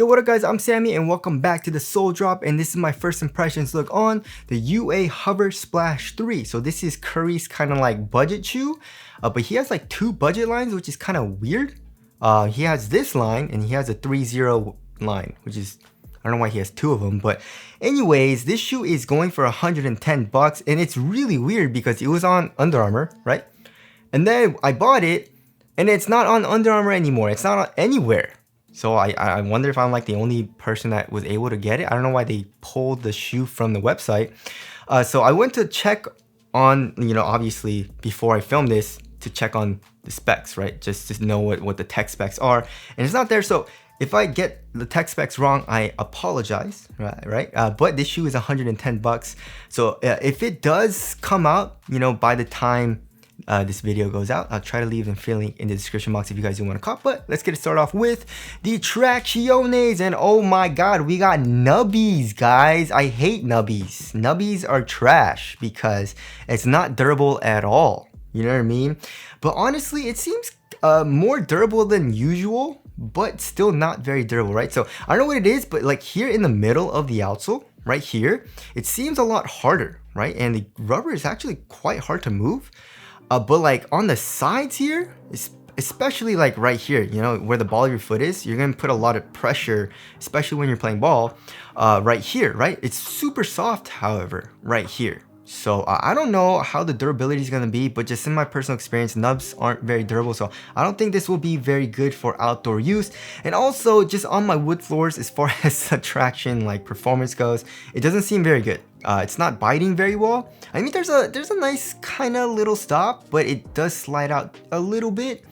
Yo, what up guys, I'm Sammy and welcome back to the Soul Drop, and this is my first impressions look on the UA Hovr Splash 3. So this is Curry's kind of like budget shoe, but he has like two budget lines, which is kind of weird. He has this line and he has a 3-0 line, which is, I don't know why he has two of them, but anyways, this shoe is going for 110 bucks, and it's really weird because it was on Under Armour, right? And then I bought it and it's not on Under Armour anymore. It's not on anywhere. So I wonder if I'm like the only person that was able to get it. I don't know why they pulled the shoe from the website. So I went to check on, obviously before I filmed this, to check on the specs, right? Just to know what the tech specs are. And it's not there. So if I get the tech specs wrong, I apologize, right? But this shoe is 110 bucks. So if it does come out, by the time this video goes out, I'll try to leave a link in the description box if you guys do want to cop. But let's get it started off with the Tracciones, and oh my god, we got nubbies, guys. I hate nubbies. Nubbies are trash because it's not durable at all. You know what I mean? But honestly, it seems more durable than usual, but still not very durable, right? So I don't know what it is, but like here in the middle of the outsole, right here, it seems a lot harder, right? And the rubber is actually quite hard to move. But like on the sides here, especially like right here, where the ball of your foot is, you're gonna put a lot of pressure, especially when you're playing ball, right here, right? It's super soft, however, right here. So I don't know how the durability is gonna be, but just in my personal experience, nubs aren't very durable. So I don't think this will be very good for outdoor use. And also just on my wood floors, as far as the traction, like performance goes, it doesn't seem very good. It's not biting very well. I mean, there's a nice kind of little stop, but it does slide out a little bit.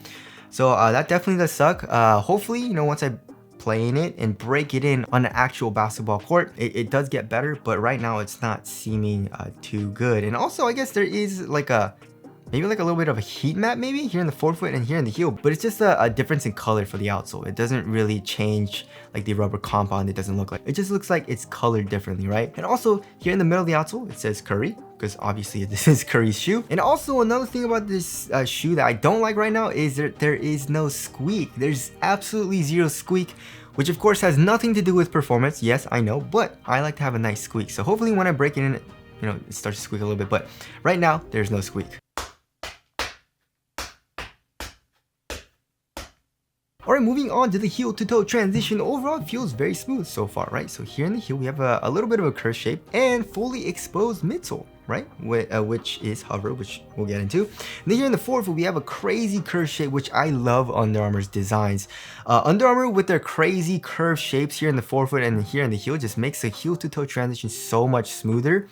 So that definitely does suck. Hopefully, once I play in it and break it in on an actual basketball court, it does get better, but right now it's not seeming too good. And also, I guess there is like maybe like a little bit of a heat map maybe here in the forefoot and here in the heel, but it's just a difference in color for the outsole. It doesn't really change like the rubber compound. It doesn't look like, it just looks like it's colored differently, right? And also here in the middle of the outsole, it says Curry, because obviously this is Curry's shoe. And also another thing about this shoe that I don't like right now is that there is no squeak. There's absolutely zero squeak, which of course has nothing to do with performance. Yes, I know, but I like to have a nice squeak. So hopefully when I break it in, it starts to squeak a little bit, but right now there's no squeak. Alright, moving on to the heel to toe transition. Overall, it feels very smooth so far, right? So here in the heel, we have a little bit of a curve shape and fully exposed midsole, right? Which is Hovr, which we'll get into. And then here in the forefoot, we have a crazy curve shape, which I love Under Armour's designs. Under Armour with their crazy curve shapes here in the forefoot and here in the heel just makes the heel to toe transition so much smoother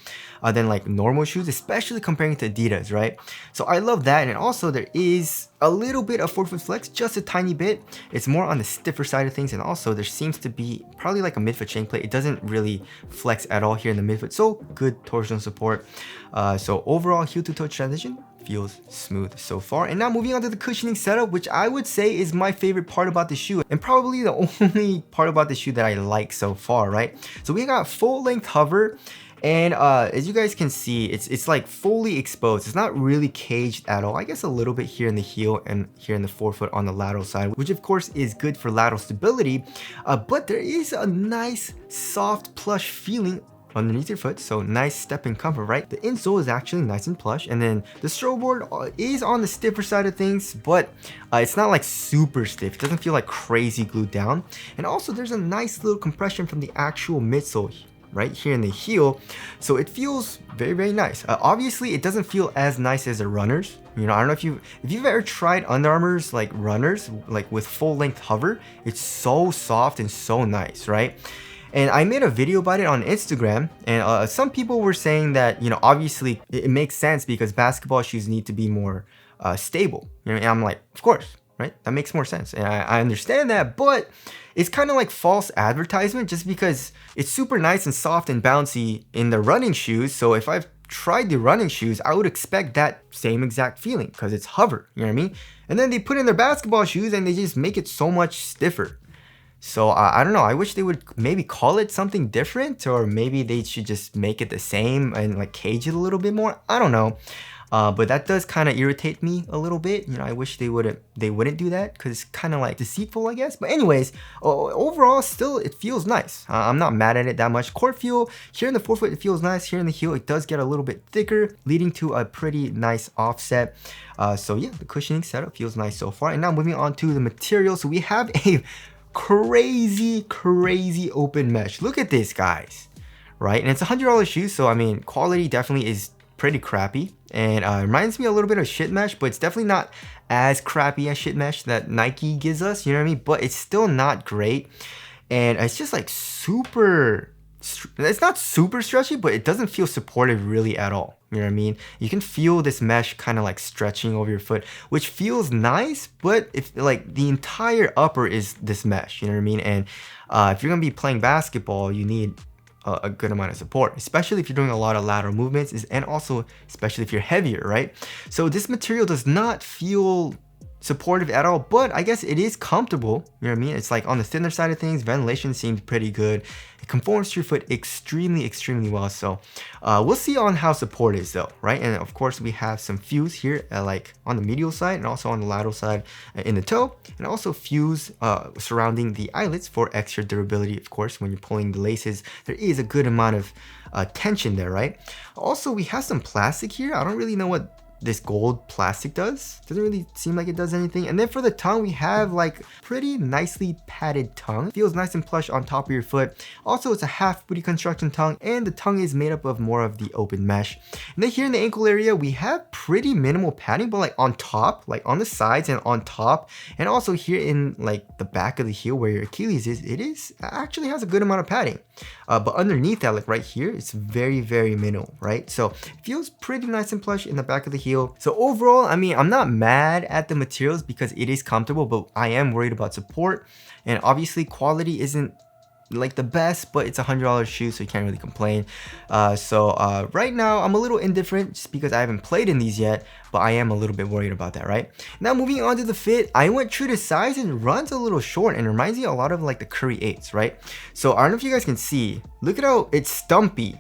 than like normal shoes, especially comparing to Adidas, right? So I love that. And also there is a little bit of forefoot flex, just a tiny bit. It's more on the stiffer side of things, and also there seems to be probably like a midfoot chain plate. It doesn't really flex at all here in the midfoot, so good torsional support. So overall, heel to toe transition feels smooth so far. And now moving on to the cushioning setup, which I would say is my favorite part about the shoe, and probably the only part about the shoe that I like so far, right? So we got full length Hovr. And as you guys can see, it's like fully exposed. It's not really caged at all. I guess a little bit here in the heel and here in the forefoot on the lateral side, which of course is good for lateral stability. But there is a nice soft plush feeling underneath your foot, so nice step in comfort, right? The insole is actually nice and plush, and then the stroke board is on the stiffer side of things, but it's not like super stiff. It doesn't feel like crazy glued down. And also there's a nice little compression from the actual midsole right here in the heel, so it feels very, very nice. Obviously it doesn't feel as nice as the runners. I don't know if you've ever tried Under Armour's like runners, like with full length Hovr. It's so soft and so nice, right? And I made a video about it on Instagram, and some people were saying that, obviously it makes sense because basketball shoes need to be more stable. And I'm like, of course, right? That makes more sense. And I understand that, but it's kind of like false advertisement just because it's super nice and soft and bouncy in the running shoes. So if I've tried the running shoes, I would expect that same exact feeling because it's Hovr, you know what I mean? And then they put in their basketball shoes and they just make it so much stiffer. So I don't know, I wish they would maybe call it something different, or maybe they should just make it the same and like cage it a little bit more. I don't know. But that does kind of irritate me a little bit. You know, I wish they wouldn't do that because it's kind of like deceitful, I guess. But anyways, overall, still it feels nice. I'm not mad at it that much. Core feel here in the forefoot, it feels nice. Here in the heel, it does get a little bit thicker, leading to a pretty nice offset. So yeah, the cushioning setup feels nice so far. And now moving on to the material. So we have a crazy open mesh. Look at this, guys. Right, and it's a $100 shoe, so I mean, quality definitely is pretty crappy, and reminds me a little bit of shit mesh, but it's definitely not as crappy as shit mesh that Nike gives us, you know what I mean? But it's still not great, and it's just like super, it's not super stretchy, but it doesn't feel supportive really at all, you know what I mean? You can feel this mesh kind of like stretching over your foot, which feels nice, but if like the entire upper is this mesh, you know what I mean? And if you're gonna be playing basketball, you need a good amount of support, especially if you're doing a lot of lateral movements, and also especially if you're heavier, right? So this material does not feel supportive at all, but I guess it is comfortable, you know what I mean? It's like on the thinner side of things, ventilation seems pretty good. It conforms to your foot extremely well, so we'll see on how support is though, right? And of course we have some fuse here like on the medial side and also on the lateral side in the toe, and also fuse surrounding the eyelets for extra durability. Of course, when you're pulling the laces, there is a good amount of tension there, right? Also, we have some plastic here. I don't really know what this gold plastic doesn't really seem like it does anything. And then for the tongue, we have like pretty nicely padded tongue. It feels nice and plush on top of your foot. Also, it's a half booty construction tongue, and the tongue is made up of more of the open mesh. And then here in the ankle area, we have pretty minimal padding, but like on top, like on the sides and on top, and also here in like the back of the heel where your Achilles is, it actually has a good amount of padding. But underneath that, like right here, it's very minimal, right? So it feels pretty nice and plush in the back of the heel. So overall, I mean, I'm not mad at the materials because it is comfortable, but I am worried about support. And obviously quality isn't like the best, but it's a $100 shoe, so you can't really complain. Right now I'm a little indifferent just because I haven't played in these yet, but I am a little bit worried about that, right? Now moving on to the fit, I went true to size and runs a little short and reminds me a lot of like the Curry 8s, right? So I don't know if you guys can see, look at how it's stumpy.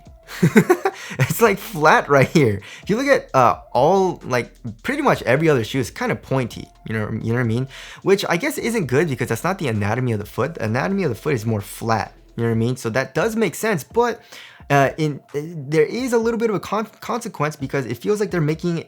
It's like flat right here. If you look at all, like pretty much every other shoe is kind of pointy, you know what I mean? Which I guess isn't good because that's not the anatomy of the foot. The anatomy of the foot is more flat, you know what I mean? So that does make sense, but there is a little bit of a consequence because it feels like they're making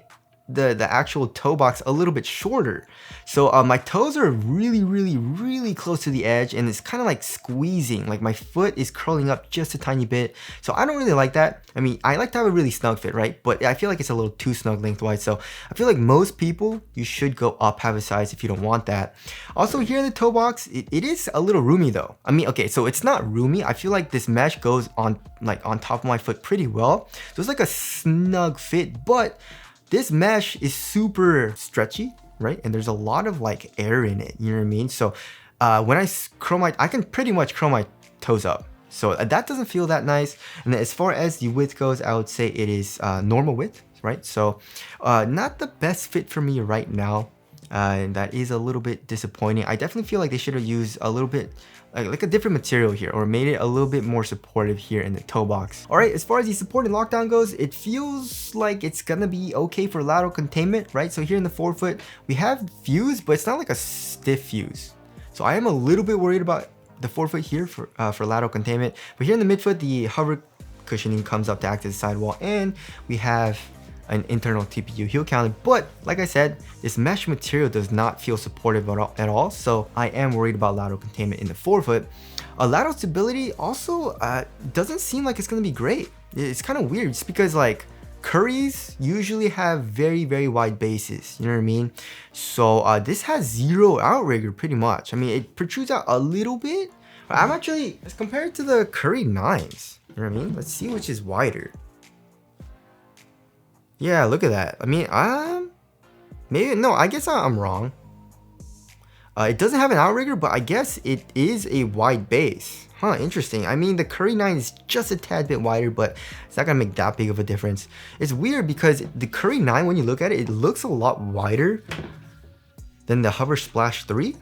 the actual toe box a little bit shorter. So my toes are really close to the edge, and it's kind of like squeezing, like my foot is curling up just a tiny bit. So I don't really like that. I mean, I like to have a really snug fit, right? But I feel like it's a little too snug lengthwise. So I feel like most people, you should go up half a size if you don't want that. Also here in the toe box, it is a little roomy though. I mean, okay, so it's not roomy. I feel like this mesh goes on like on top of my foot pretty well. So it's like a snug fit, but this mesh is super stretchy, right? And there's a lot of like air in it, you know what I mean? So when I can pretty much curl my toes up. So that doesn't feel that nice. And then as far as the width goes, I would say it is normal width, right? So not the best fit for me right now. And that is a little bit disappointing. I definitely feel like they should have used a little bit like a different material here, or made it a little bit more supportive here in the toe box. All right, as far as the support and lockdown goes, it feels like it's gonna be okay for lateral containment, right? So here in the forefoot, we have fuse, but it's not like a stiff fuse. So I am a little bit worried about the forefoot here for lateral containment. But here in the midfoot, the Hovr cushioning comes up to act as a sidewall, and we have an internal TPU heel counter. But like I said, this mesh material does not feel supportive at all. So I am worried about lateral containment in the forefoot. Lateral stability also doesn't seem like it's gonna be great. It's kind of weird just because like Currys usually have very wide bases, you know what I mean? So this has zero outrigger pretty much. I mean, it protrudes out a little bit. But I'm actually, as compared to the Curry 9s, you know what I mean? Let's see which is wider. Yeah, look at that. I mean, maybe, no, I guess I'm wrong. It doesn't have an outrigger, but I guess it is a wide base. Huh, interesting. I mean, the Curry 9 is just a tad bit wider, but it's not gonna make that big of a difference. It's weird because the Curry 9, when you look at it, it looks a lot wider than the Hovr Splash 3.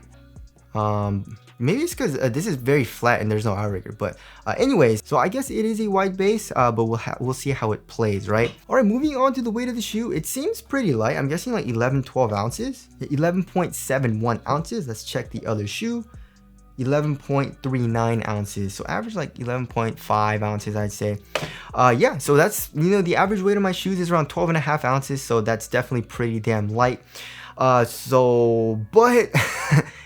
Maybe it's because this is very flat and there's no outrigger. But anyways, so I guess it is a wide base, but we'll see how it plays, right? All right, moving on to the weight of the shoe. It seems pretty light. I'm guessing like 11-12 ounces. 11.71 ounces. Let's check the other shoe. 11.39 ounces, so average like 11.5 ounces, I'd say. Yeah, so that's, you know, the average weight of my shoes is around 12.5 ounces, so that's definitely pretty damn light. But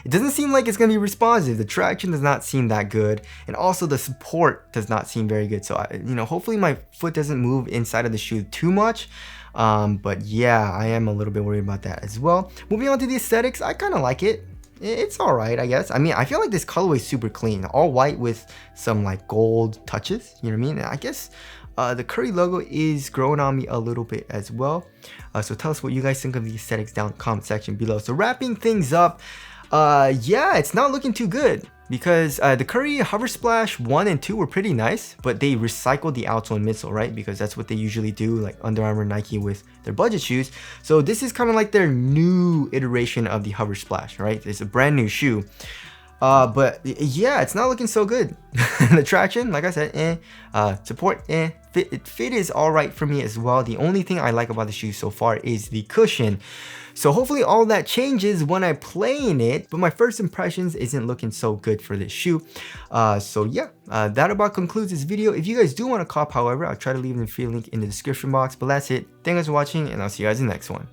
it doesn't seem like it's gonna be responsive. The traction does not seem that good, and also the support does not seem very good. So you know, hopefully my foot doesn't move inside of the shoe too much. But yeah, I am a little bit worried about that as well. Moving on to the aesthetics, I kind of like it. It's all right, I guess. I mean, I feel like this colorway is super clean, all white with some like gold touches, you know what I mean? I guess the Curry logo is growing on me a little bit as well. So tell us what you guys think of the aesthetics down in the comment section below. So wrapping things up, yeah, it's not looking too good because the Curry Hovr Splash 1 and 2 were pretty nice, but they recycled the outsole and midsole, right? Because that's what they usually do, like Under Armour, Nike with their budget shoes. So this is kind of like their new iteration of the Hovr Splash, right? It's a brand new shoe. But yeah, it's not looking so good. The traction, like I said, support, fit is all right for me as well. The only thing I like about the shoe so far is the cushion. So hopefully all that changes when I play in it, but my first impressions isn't looking so good for this shoe. So yeah, that about concludes this video. If you guys do want to cop, however, I'll try to leave the free link in the description box, but that's it. Thank you guys for watching, and I'll see you guys in the next one.